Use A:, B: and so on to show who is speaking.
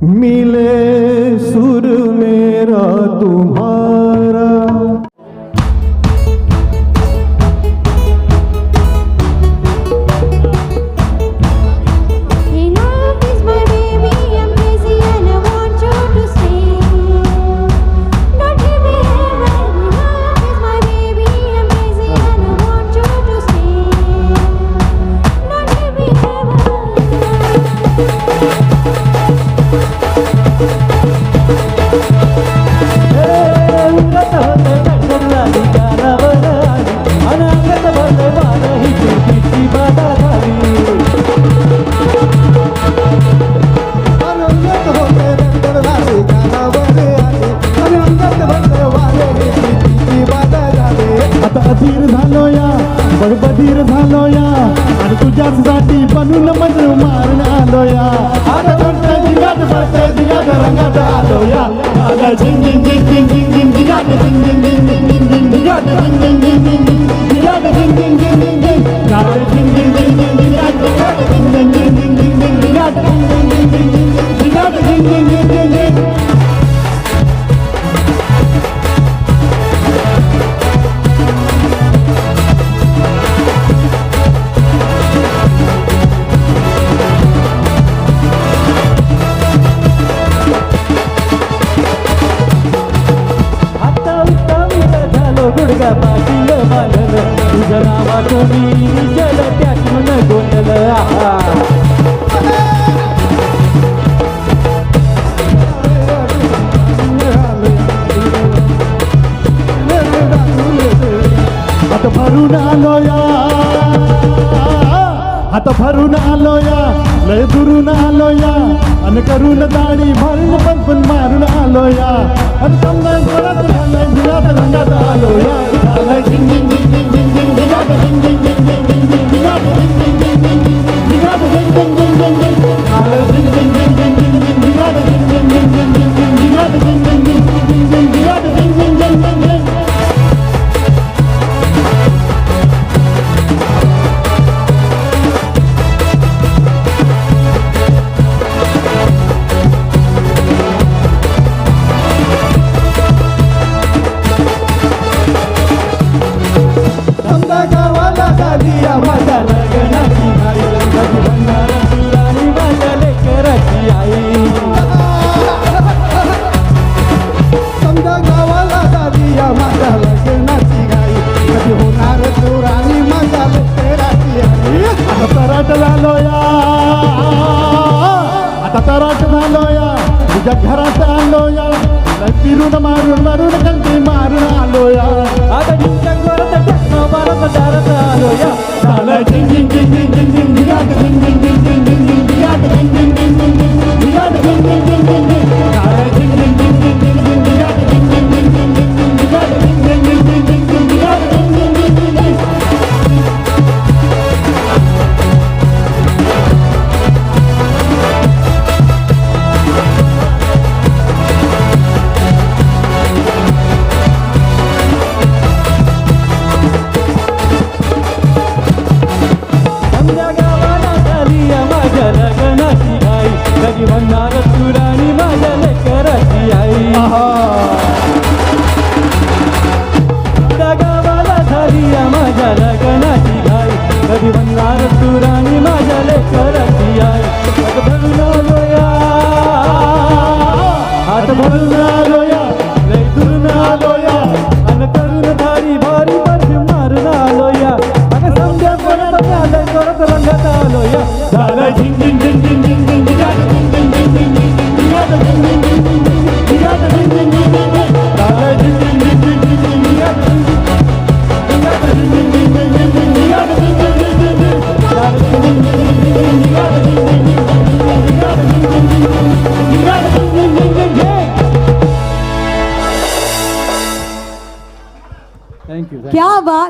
A: मिले सुर मेरा तुम्हारा।
B: Enough is my baby, I'm crazy and I want you to stay. Don't leave me here. Enough is my baby, I'm crazy and I want you to stay. Don't leave me
A: आता अधीर झालो या बडबडीर झालो या आणि तुझ्यासाठी बनून मजर मारून आलो या आता तुमच्या जिगात बसते जिगात रंगात आलो या आता झिंग झिंग झिंग झिंग झिंग जिगात झिंग झिंग झिंग झिंग झिंग जिगात झिंग झिंग झिंग झिंग जिगात झिंग झिंग झिंग झिंग झिंग जिगात झिंग झिंग झिंग झिंग जिगात झिंग झिंग झिंग झिंग झिंग जिगात झिंग झिंग झिंग झिंग झिंग जिगात झिंग झिंग झिंग झिंग झिंग गुडगा पाटील मानल तुझं नावाचं मी जल त्यातून गोंधळ हात भरून आलो या हात भरून आलो या लय दुरून आलो या अन करून दाढी भरून पण मारून आलो या अन समजाय परत झालंय जिगात रंगात आलो या झालंय झिंग झिंग झिंग झिंग झिंग झिंग जिगात झिंग झिंग झिंग झिंग झिंग झिंग जिगात झिंग झिंग झिंग झिंग झिंग जिगात झिंग झिंग झिंग झिंग झिंग झालंय झिंग झिंग झिंग झिंग झिंग झिंग जिगात झिंग झिंग झिंग झिंग झिंग झिंग जिगात झिंग झिंग झिंग झिंग झिंग जिगात झिंग झिंग झिंग झिंग झिंग माझ्या लग्नाची आई कधी म्हणणार तुला माझ्या लेकराची आई समजा गावाला झाली माझ्या लग्नाची गाई कधी होणार तुराणी माझ्या लेकराची आई आता तराट झालो या आता तराट झालो या तुझ्या घरात आलो या फिरून मारून मारून कंटी मारून आलो या आता तुमच्या घरात टाकणं मारत दारात आलो या झालं झिंग झिंग झिंग झिंग झिंग झिंग जिगात झिंग झिंग झिंग झिंग झिंग झिंग जिगात झिंग झिंग झिंग झिंग झिंग जिगात झिंग झिंग झिंग झिंग झिंग झालं झिंग झिंग झिंग झिंग झिंग झिंग जिगात झिंग झिंग झिंग झिंग झिंग झिंग जिगात झिंग झिंग झिंग झिंग झिंग झिंग जिगात झिंग झिंग झिंग झिंग झिंग कधी म्हणणार तुराणी माझ्या लेकराची आई त्या गावाला झाली माझ्या लग्नाची घाई कधी म्हणणार तुराणी माझ्या लेकराची आई हात भरून आलो या हात भरून